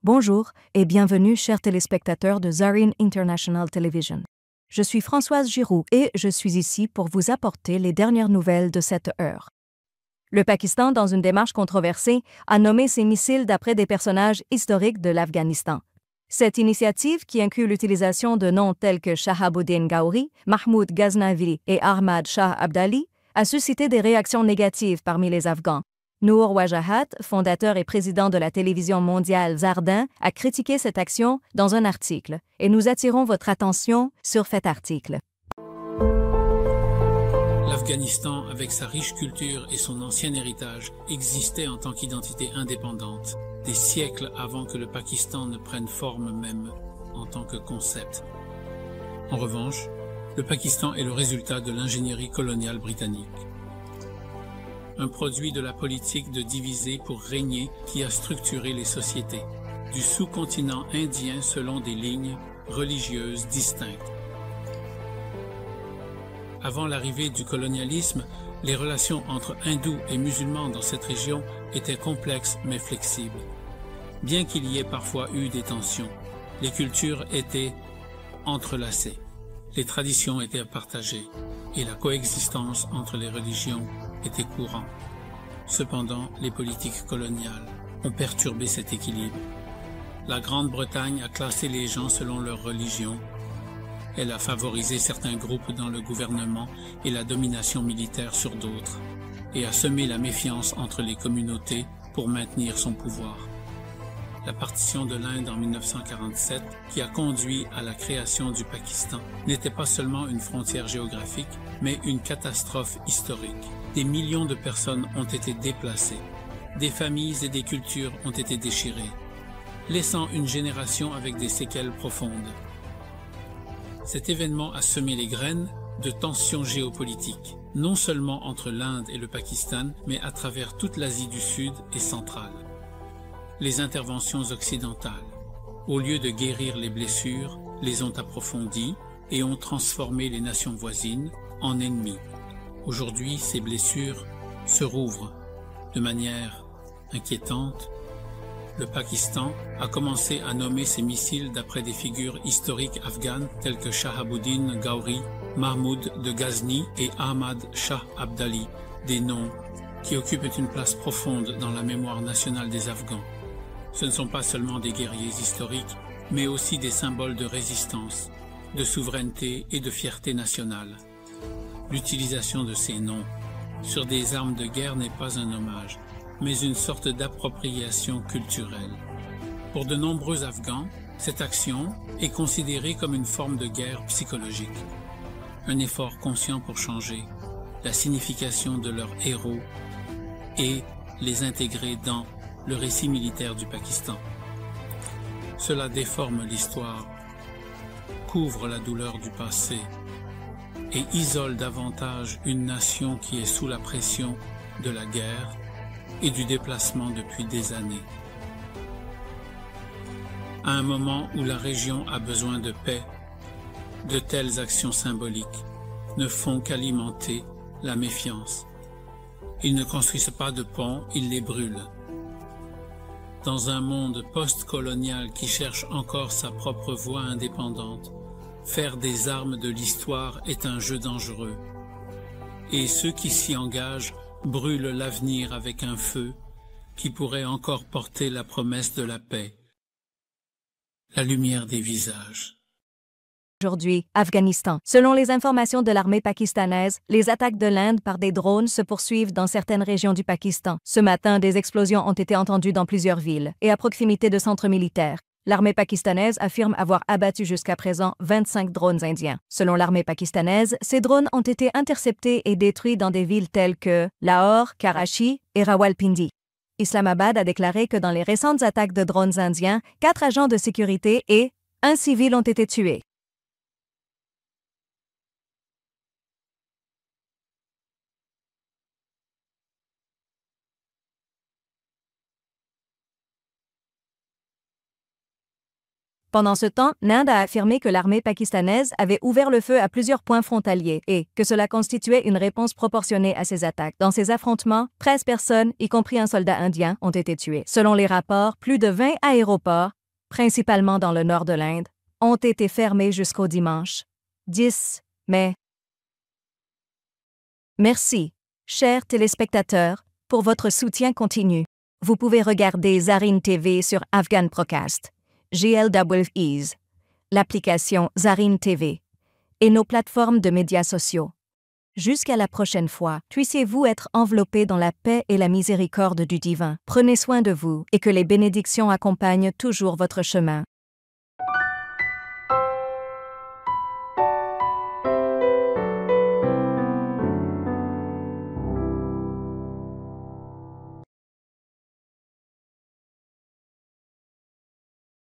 Bonjour et bienvenue chers téléspectateurs de Zareen International Television. Je suis Françoise Giroux et je suis ici pour vous apporter les dernières nouvelles de cette heure. Le Pakistan, dans une démarche controversée, a nommé ses missiles d'après des personnages historiques de l'Afghanistan. Cette initiative, qui inclut l'utilisation de noms tels que Shahabuddin Gauri, Mahmoud Ghaznavi et Ahmad Shah Abdali, a suscité des réactions négatives parmi les Afghans. Noor Wajahat, fondateur et président de la télévision mondiale Zardan, a critiqué cette action dans un article, et nous attirons votre attention sur cet article. L'Afghanistan, avec sa riche culture et son ancien héritage, existait en tant qu'identité indépendante, des siècles avant que le Pakistan ne prenne forme même en tant que concept. En revanche, le Pakistan est le résultat de l'ingénierie coloniale britannique. Un produit de la politique de diviser pour régner qui a structuré les sociétés, du sous-continent indien selon des lignes religieuses distinctes. Avant l'arrivée du colonialisme, les relations entre hindous et musulmans dans cette région étaient complexes mais flexibles. Bien qu'il y ait parfois eu des tensions, les cultures étaient entrelacées, les traditions étaient partagées et la coexistence entre les religions était courante. Cependant, les politiques coloniales ont perturbé cet équilibre. La Grande-Bretagne a classé les gens selon leur religion. Elle a favorisé certains groupes dans le gouvernement et la domination militaire sur d'autres, et a semé la méfiance entre les communautés pour maintenir son pouvoir. La partition de l'Inde en 1947, qui a conduit à la création du Pakistan, n'était pas seulement une frontière géographique, mais une catastrophe historique. Des millions de personnes ont été déplacées, des familles et des cultures ont été déchirées, laissant une génération avec des séquelles profondes. Cet événement a semé les graines de tensions géopolitiques, non seulement entre l'Inde et le Pakistan, mais à travers toute l'Asie du Sud et centrale. Les interventions occidentales, au lieu de guérir les blessures, les ont approfondies et ont transformé les nations voisines en ennemis. Aujourd'hui, ces blessures se rouvrent de manière inquiétante. Le Pakistan a commencé à nommer ses missiles d'après des figures historiques afghanes telles que Shahabuddin Gauri, Mahmoud de Ghazni et Ahmad Shah Abdali, des noms qui occupent une place profonde dans la mémoire nationale des Afghans. Ce ne sont pas seulement des guerriers historiques, mais aussi des symboles de résistance, de souveraineté et de fierté nationale. L'utilisation de ces noms sur des armes de guerre n'est pas un hommage, mais une sorte d'appropriation culturelle. Pour de nombreux Afghans, cette action est considérée comme une forme de guerre psychologique, un effort conscient pour changer la signification de leurs héros et les intégrer dans le récit militaire du Pakistan. Cela déforme l'histoire, couvre la douleur du passé et isole davantage une nation qui est sous la pression de la guerre et du déplacement depuis des années. À un moment où la région a besoin de paix, de telles actions symboliques ne font qu'alimenter la méfiance. Ils ne construisent pas de ponts, ils les brûlent. Dans un monde post-colonial qui cherche encore sa propre voie indépendante, faire des armes de l'histoire est un jeu dangereux. Et ceux qui s'y engagent brûlent l'avenir avec un feu qui pourrait encore porter la promesse de la paix. La lumière des visages. Aujourd'hui, Afghanistan. Selon les informations de l'armée pakistanaise, les attaques de l'Inde par des drones se poursuivent dans certaines régions du Pakistan. Ce matin, des explosions ont été entendues dans plusieurs villes et à proximité de centres militaires. L'armée pakistanaise affirme avoir abattu jusqu'à présent 25 drones indiens. Selon l'armée pakistanaise, ces drones ont été interceptés et détruits dans des villes telles que Lahore, Karachi et Rawalpindi. Islamabad a déclaré que dans les récentes attaques de drones indiens, 4 agents de sécurité et 1 civil ont été tués. Pendant ce temps, l'Inde a affirmé que l'armée pakistanaise avait ouvert le feu à plusieurs points frontaliers et que cela constituait une réponse proportionnée à ces attaques. Dans ces affrontements, 13 personnes, y compris un soldat indien, ont été tuées. Selon les rapports, plus de 20 aéroports, principalement dans le nord de l'Inde, ont été fermés jusqu'au dimanche 10 mai. Merci, chers téléspectateurs, pour votre soutien continu. Vous pouvez regarder Zarin TV sur Afghan Procast, GLWEs, l'application Zarin TV et nos plateformes de médias sociaux. Jusqu'à la prochaine fois, puissiez-vous être enveloppés dans la paix et la miséricorde du divin. Prenez soin de vous et que les bénédictions accompagnent toujours votre chemin.